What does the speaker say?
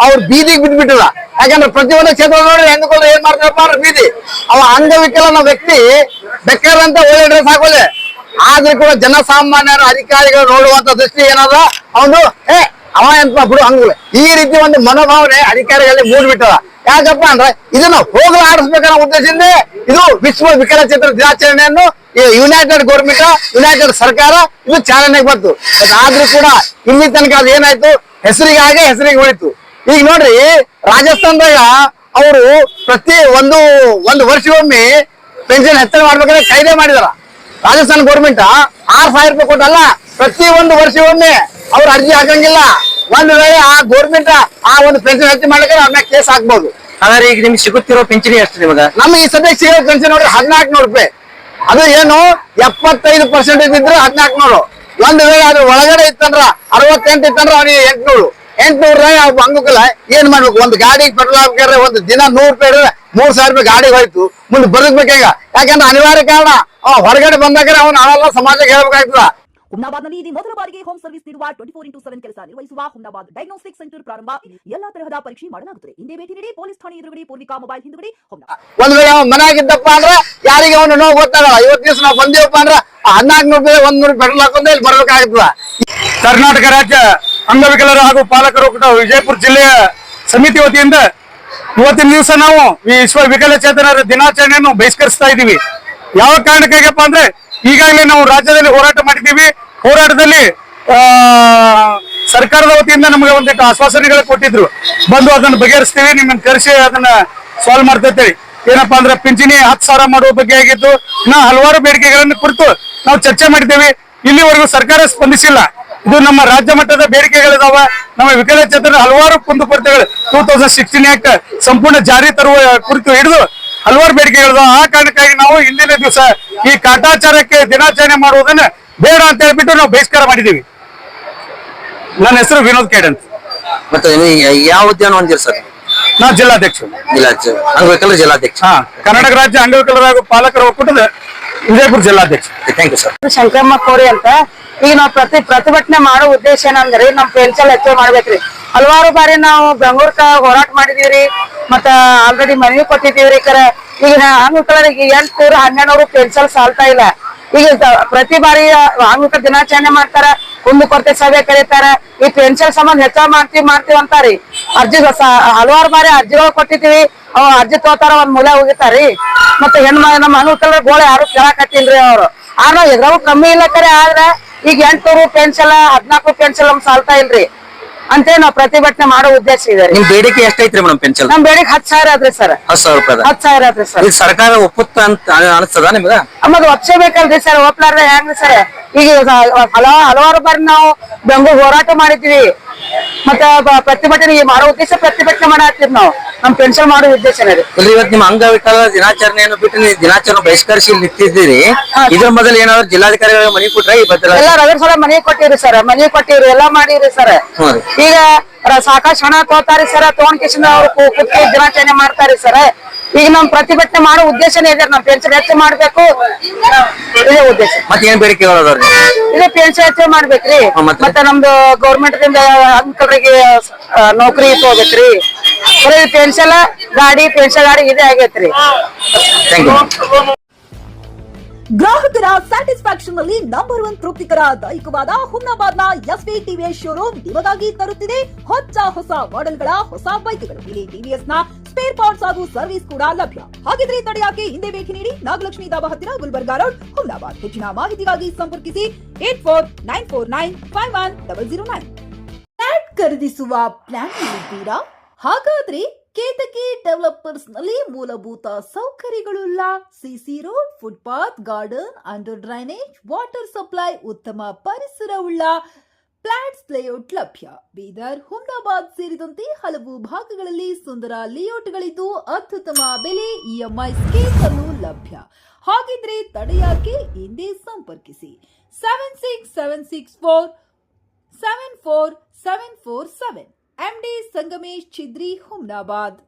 ಅವ್ರು ಬೀದಿಗೆ ಬಿದ್ದ್ಬಿಟ್ಟಿಲ್ಲ. ಯಾಕಂದ್ರೆ ಪ್ರತಿಯೊಂದು ಕ್ಷೇತ್ರ ನೋಡಿ ಹೆಂಗಗಳು ಏನ್ ಮಾಡ್ತಾರಪ್ಪ ಅಂದ್ರೆ ಬೀದಿ. ಅವ ಅಂಗವಿಕಲನ ವ್ಯಕ್ತಿ ಬೇಕಾದಂತ ಒಳ್ಳೆ ಡ್ರೆಸ್ ಹಾಕೋಲೆ, ಆದ್ರೂ ಕೂಡ ಜನಸಾಮಾನ್ಯರ ಅಧಿಕಾರಿಗಳು ನೋಡುವಂತ ದೃಷ್ಟಿ ಏನಾದ ಅವನು ಅವ ಎಂತ ಬಿಡು ಹಂಗಲ್ಲ, ಈ ರೀತಿ ಒಂದು ಮನೋಭಾವನೆ ಅಧಿಕಾರಿಗಳಲ್ಲಿ ಮೂಡ್ಬಿಟ್ಟದ. ಯಾಕಪ್ಪ ಅಂದ್ರೆ ಇದನ್ನ ಹೋಗಲಾಡಿಸ್ಬೇಕನ್ನೋ ಉದ್ದೇಶದಿಂದ ಇದು ವಿಶ್ವ ವಿಕಲಚೇತರ ದಿನಾಚರಣೆಯನ್ನು ಯುನೈಟೆಡ್ ಗೌರ್ಮೆಂಟ್, ಯುನೈಟೆಡ್ ಸರ್ಕಾರ ಇದು ಚಾಲನೆಗೆ ಬಂತು. ಆದ್ರೂ ಕೂಡ ಇಲ್ಲಿ ತನಕ ಅದು ಏನಾಯ್ತು, ಹೆಸರಿಗೆ ಉಳಿತು. ಈಗ ನೋಡ್ರಿ, ರಾಜಸ್ಥಾನದಾಗ ಅವರು ಪ್ರತಿ ಒಂದು ವರ್ಷವೊಮ್ಮೆ ಪೆನ್ಷನ್ ಹೆಚ್ಚಳ ಮಾಡ್ಬೇಕಾದ್ರೆ ಕಾಯ್ದೆ ಮಾಡಿದಾರ. ರಾಜಸ್ಥಾನ ಗೌರ್ಮೆಂಟ್ 6,000 ರೂಪಾಯಿ ಕೊಟ್ಟಲ್ಲ, ಪ್ರತಿ ಒಂದು ವರ್ಷವೊಮ್ಮೆ ಅವ್ರು ಅರ್ಜಿ ಹಾಕಂಗಿಲ್ಲ. ಒಂದ್ ವೇಳೆ ಆ ಗೌರ್ಮೆಂಟ್ ಆ ಒಂದು ಪೆನ್ಷನ್ ಹೆಚ್ಚು ಮಾಡ್ಲಿಕ್ಕೆ ಅವ್ರ ಕೇಸ್ ಹಾಕ್ಬಹುದು. ಹಾಗಾದ್ರೆ ಈಗ ನಿಮ್ಗೆ ಸಿಗುತ್ತಿರೋ ಪಿಂಚಣಿ ಎಷ್ಟು ನಿಮಗ? ನಮ್ಗೆ ಈ ಸದ್ಯಕ್ಕೆ ಸಿಗೋ ಪೆನ್ಷನ್ ನೋಡ್ರಿ 1,400 ರೂಪಾಯಿ. ಅದು ಏನು 75% ಇದ್ರೆ 1,400. ಒಂದ್ ವೇಳೆ ಅದ್ರ ಒಳಗಡೆ ಇತ್ತಂದ್ರ 68 ಇತ್ತಂದ್ರ ಅವನಿಗೆ 800 ಅಂಗಕ್ಕಲ್ಲ ಏನ್ ಮಾಡ್ಬೇಕು? ಒಂದು ಗಾಡಿಗೆ ಪೆಟ್ರೋಲ್ ಹಾಕ್ಬೇಕಾದ್ರೆ ಒಂದು ದಿನ 100 ರೂಪಾಯಿ 3,000 ರೂಪಾಯಿ ಗಾಡಿ ಹೋಯ್ತು, ಮುಂದೆ ಬದುಕ್ಬೇಕೀಗ. ಯಾಕಂದ್ರೆ ಅನಿವಾರ್ಯ ಕಾರಣ ಹೊರಗಡೆ ಬಂದಾಗ ಅವನು ಅವೆಲ್ಲ ಸಮಾಜಕ್ಕೆ ಹೇಳ್ಬೇಕಾಗ್ತದ. ಹುಮ್ನಾಬಾದ್ನಲ್ಲಿ ಇದು ಮೊದಲ ಬಾರಿಗೆ ಹೋಮ್ ಸರ್ವಿಸ್ ನೀಡುವ 24x7 ಕೆಲಸ ನಿರ್ವಹಿಸುವ ಹುಮ್ನಾಬಾದ್ ಡಯಾಗ್ನೋಸ್ಟಿಕ್ ಸೆಂಟರ್ ಪ್ರಾರಂಭ. ಎಲ್ಲಾ ತರಹದ ಪರೀಕ್ಷೆ ಮಾಡಲಾಗುತ್ತದೆ. ಹಿಂದೆ ಭೇಟಿ ನೀಡಿ. ಪೊಲೀಸ್ ಠಾಣೆ ಎದುರುಗಡೆ, ಪೂರ್ವಿಕಾ ಮೊಬೈಲ್ ಹಿಂದುಗಡೆ, ಹುಮ್ನಾಬಾದ್. ಒಂದ್ ವೇಳೆ ಅವನ್ ಮನೆಯಾಗಿದ್ದಪ್ಪ ಅಂದ್ರೆ ಯಾರಿಗೆ ಅವನು ನೋವು ಗೊತ್ತಾಗಲ್ಲ. ಇವತ್ತು ದಿವಸ ನಾವು ಬಂದೇವಪ್ಪ ಅಂದ್ರೆ 1,400 ರೂಪಾಯಿ 100 ಪೆಟ್ರೋಲ್ ಹಾಕೊಂಡು ಇಲ್ಲಿ ಬರ್ಬೇಕಾಗ್ತದ. ಕರ್ನಾಟಕ ರಾಜ್ಯ ಅಂಗವಿಕಲರು ಹಾಗೂ ಪಾಲಕರು ವಿಜಯಪುರ ಜಿಲ್ಲೆಯ ಸಮಿತಿ ವತಿಯಿಂದ ಇವತ್ತಿನ ದಿವಸ ನಾವು ವಿಶ್ವ ವಿಕಲಚೇತನರ ದಿನಾಚರಣೆಯನ್ನು ಬಹಿಷ್ಕರಿಸ್ತಾ ಇದ್ದೀವಿ. ಯಾವ ಕಾರಣಕ್ಕಾಗಪ್ಪ ಅಂದ್ರೆ ಈಗಾಗಲೇ ನಾವು ರಾಜ್ಯದಲ್ಲಿ ಹೋರಾಟ ಮಾಡಿದ್ದೀವಿ. ಹೋರಾಟದಲ್ಲಿ ಸರ್ಕಾರದ ವತಿಯಿಂದ ನಮಗೆ ಒಂದಿಷ್ಟು ಆಶ್ವಾಸನೆಗಳು ಕೊಟ್ಟಿದ್ರು, ಬಂದು ಅದನ್ನ ಬಗೆಹರಿಸ್ತೀವಿ, ನಿಮ್ಮನ್ನ ಕರೆಸಿ ಅದನ್ನ ಸಾಲ್ವ್ ಮಾಡ್ತೇವೆ. ಏನಪ್ಪಾ ಅಂದ್ರೆ ಪಿಂಚಣಿ 10,000 ಮಾಡುವ ಬಗ್ಗೆ ಆಗಿತ್ತು. ಇನ್ನ ಹಲವಾರು ಬೇಡಿಕೆಗಳನ್ನು ಕುರಿತು ನಾವು ಚರ್ಚೆ ಮಾಡಿದ್ದೇವೆ. ಇಲ್ಲಿವರೆಗೂ ಸರ್ಕಾರ ಸ್ಪಂದಿಸಿಲ್ಲ. ಇದು ನಮ್ಮ ರಾಜ್ಯ ಮಟ್ಟದ ಬೇಡಿಕೆಗಳಿದಾವ. ನಮ್ಮ ವಿಕಲಚೇತನ ಹಲವಾರು ಕುಂದುಕೊರತೆಗಳು 2016 ಆಕ್ಟ್ ಸಂಪೂರ್ಣ ಜಾರಿ ತರುವ ಕುರಿತು ಹಿಡಿದು ಹಲವಾರು ಬೇಡಿಕೆಗಳಿದಾವ. ಆ ಕಾರಣಕ್ಕಾಗಿ ನಾವು ಇಂದಿನ ದಿವಸ ಈ ಕಾಟಾಚಾರಕ್ಕೆ ದಿನಾಚರಣೆ ಮಾಡುವುದನ್ನ ಬೇಡ ಅಂತ ಹೇಳ್ಬಿಟ್ಟು ನಾವು ಬಹಿಷ್ಕಾರ ಮಾಡಿದ್ದೀವಿ. ನನ್ನ ಹೆಸರು ವಿನೋದ್ ಖೇಡ್ ಅಂತ. ಮತ್ತೆ ಯಾವ ಉದ್ಯಾನ ಹೊಂದಿರಿ ಸರ್? ನಾ ಜಿಲ್ಲಾಧ್ಯಕ್ಷ, ಅಂಗವಿಕಲರ ಜಿಲ್ಲಾಧ್ಯಕ್ಷ. ಕರ್ನಾಟಕ ರಾಜ್ಯ ಅಂಗವಿಕಲರ ಹಾಗೂ ಪಾಲಕರ ಒಕ್ಕೂಟದ ವಿಜಯಪುರ ಜಿಲ್ಲಾಧ್ಯಕ್ಷ. Thank you sir. ಶಂಕರಮ್ಮ ಕೋರಿ ಅಂತ. ಈಗ ನಾವು ಪ್ರತಿಭಟನೆ ಮಾಡೋ ಉದ್ದೇಶ ಏನಂದ್ರಿ, ನಮ್ ಪೆನ್ಷನ್ ಹೆಚ್ಚು ಮಾಡ್ಬೇಕ್ರಿ. ಹಲವಾರು ಬಾರಿ ನಾವು ಬೆಂಗಳೂರ್ಕ ಹೋರಾಟ ಮಾಡಿದೀವ್ರಿ, ಮತ್ತ ಆಲ್ರೆಡಿ ಮನವಿ ಕೊಟ್ಟಿದೀವ್ರಿ. ಈಗ ಅಂಗವಿಕಲರಿಗೆ 800 1200 ಪೆನ್ಷನ್ ಸಾಲ್ತಾ ಇಲ್ಲ. ಈಗ ಪ್ರತಿ ಬಾರಿ ಅಂಗವಿಕಲ ದಿನಾಚರಣೆ ಮಾಡ್ತಾರ, ಕುಂದುಕೊರತೆ ಸಭೆ ಕರೀತಾರ, ಈ ಪೆನ್ಷನ್ ಸಂಬಂಧ ಹೆಚ್ಚಳ ಮಾಡ್ತೀವಿ ಅಂತಾರಿ. ಅರ್ಜಿ ಹಲವಾರು ಬಾರಿ ಅರ್ಜಿಗಳು ಕೊಟ್ಟಿದೀವಿ, ಅರ್ಜಿ ತೋತಾರ ಒಂದ್ ಮೂಲೆ ಹೋಗಿತಾರಿ. ಮತ್ತೆ ನಮ್ಮ ಅಂಗವಿಕಲರ ಗೋಳೆ ಯಾರು ಕೇಳಾಕತ್ತಿಲ್ರಿ. ಅವ್ರು ಆದ್ರೆ ಎದ್ರಾಗೂ ಕಮ್ಮಿ ಇಲ್ಲ ಕರೆ. ಆದ್ರೆ ಈಗ 800 ಪೆನ್ಷನ್ 14 ಪೆನ್ಷನ್ ನಮ್ ಸಾಲ್ತಾ ಇಲ್ರಿ ಅಂತೇಳಿ ನಾವು ಪ್ರತಿಭಟನೆ ಮಾಡೋ ಉದ್ದೇಶ ಇದೆ. ನಿಮ್ ಬೇಡಿಕೆ ಎಷ್ಟೈತ್ರಿ ಮೇಡಮ್ ಪೆನ್ಷನ್? ನಮ್ ಬೇಡಿಕೆ 10,000 ಆದ್ರಿ ಸರ್. 10,000 ರೂಪಾಯಿ. 10,000 ಆದ್ರಿ ಸರ್. ಈ ಸರ್ಕಾರ ಒಪ್ಪುತ್ತ ಅಂತ ಅನಿಸ್ತದ ನಿಮ್ಗ? ಅಮ್ಮದು ಒಪ್ಸಬೇಕಲ್ರಿ ಸರ್, ಒಪ್ಲಾರ್ದ ಹೆಂಗ್ರಿ ಸರ್? ಈಗ ಹಲವಾರು ಬಾರಿ ನಾವು ಬೆಂಗಳೂರು ಹೋರಾಟ ಮಾಡಿದ್ವಿ, ಮತ್ತೆ ಪ್ರತಿಭಟನೆ ಮಾಡೋ ಉದ್ದೇಶ ಪ್ರತಿಭಟನೆ ಮಾಡತ್ತೀವಿ ನಾವು. ನಮ್ ಪೆನ್ಷನ್ ಮಾಡೋ ಉದ್ದೇಶ ಇಲ್ರಿ, ಇವತ್ತು ನಿಮ್ಮ ಅಂಗವಿಕಲರ ದಿನಾಚರಣೆಯನ್ನು ಬಿಟ್ಟು ನೀವು ದಿನಾಚರಣೆ ಬಹಿಷ್ಕರಿಸಿ ನಿಂತಿದ್ದೀರಿ. ಇದ್ರ ಮೊದಲು ಏನಾದ್ರು ಜಿಲ್ಲಾಧಿಕಾರಿಗಳ ಮನೆ ಕೊಟ್ರ? ಈ ಬದಲ ಎಲ್ಲ ರಗಡ್ ಸಲ ಮನೆ ಕೊಟ್ಟಿವ್ರಿ ಸರ್, ಮನೆ ಕೊಟ್ಟಿವ್ರಿ, ಎಲ್ಲಾ ಮಾಡಿವ್ರಿ ಸರ್. ಈಗ ಸಾಕಷ್ಟು ಹಣ ತಗೋತಾರಿ ಸರ್, ತಗೊಂಡ್ ಕಿಶನ್ ಅವ್ರು ಕುತ್ತಿ ದಿನಾಚರಣೆ ಮಾಡ್ತಾರಿ ಸರ್. ಈಗ ನಮ್ ಪ್ರತಿಭಟನೆ ಮಾಡೋ ಉದ್ದೇಶನೇ ಇದೆ, ನಮ್ ಪೆನ್ಷನ್ ಹೆಚ್ಚು ಮಾಡ್ಬೇಕು, ಇದೇ ಉದ್ದೇಶ. ಮತ್ತೆ ಏನ್ ಬೇಡಿಕೆಗಳು ಅದಾವ್ರಿ? ಇದೇ ಪೆನ್ಷನ್ ಹೆಚ್ಚು ಮಾಡ್ಬೇಕ್ರಿ, ಮತ್ತೆ ನಮ್ದು ಗೌರ್ಮೆಂಟ್ ದಿಂದ ಅಂಕಲ್ರಿಗೆ ನೌಕರಿ ತಗೋಬೇಕ್ರಿ. ಪೆನ್ಷನ್ ಗಾಡಿ ಇದೇ ಆಗೈತ್ರಿ. Thank you. ಗ್ರಾಹಕರ ಸ್ಯಾಟಿಸ್ಫ್ಯಾಕ್ಷನ್ ನಲ್ಲಿ ನಂಬರ್ 1 ತೃಪ್ತಿಕರ ದೈಹಿಕವಾದ ಹುಮ್ನಾಬಾದ್ನ ಎಸ್ವಿ ಟಿವಿಎಸ್ ಶೋರೂಮ್ ನಿಮಗಾಗಿ ತರುತ್ತಿದೆ ಹೊಸ ಮಾಡೆಲ್ಗಳ ಹೊಸ ಬೈಕ್ಗಳು. ಇಲ್ಲಿ ಟಿವಿಎಸ್ ನ ಸ್ಪೇರ್ ಪಾರ್ಟ್ಸ್ ಹಾಗೂ ಸರ್ವಿಸ್ ಕೂಡ ಲಭ್ಯ. ಹಾಗಿದ್ರೆ ತಡೆಯಾಕೆ ಹಿಂದೆ ಭೇಟಿ ನೀಡಿ. ನಾಗಲಕ್ಷ್ಮಿ ದಾಬಾ ಹತ್ತಿರ, ಗುಲ್ಬರ್ಗಾ ರೋಡ್, ಹುಮ್ನಾಬಾದ್. ಹೆಚ್ಚಿನ ಮಾಹಿತಿಗಾಗಿ ಸಂಪರ್ಕಿಸಿ 8494951009. ಫ್ಲಾಟ್ ಖರೀದಿಸುವ ಪ್ಲಾನ್ ಇದ್ದೀರಾ? ಹಾಗಾದ್ರೆ ಕೇತಕಿ ಡೆವಲಪರ್ಸ್ ನಲ್ಲಿ ಮೂಲಭೂತ ಸೌಕರ್ಯಗಳುಳ್ಳ CC road, footpath, garden, under drainage, water supply, ಉತ್ತಮ ಪರಿಸರವುಳ್ಳ ಫ್ಲಾಟ್ಸ್ ಲೇಔಟ್ ಲಭ್ಯ. ಬೀದರ್, ಹುಮ್ನಾಬಾದ್ ಸೇರಿದಂತೆ ಹಲವು ಭಾಗಗಳಲ್ಲಿ ಸುಂದರ ಲೇಔಟ್ಗಳಿದ್ದು ಅತ್ಯುತ್ತಮ ಬೆಲೆ, ಇಎಂಐ ಸ್ಕೀಮ್ ಅನ್ನು ಲಭ್ಯ. ಹಾಗಿದ್ರೆ ತಡೆಯಾಕೆ ಹಿಂದೆ ಸಂಪರ್ಕಿಸಿ 7676474747. MD ಸಂಗಮೇಶ್ ಚಿದ್ರಿ, ಹುಮ್ನಾಬಾದ್.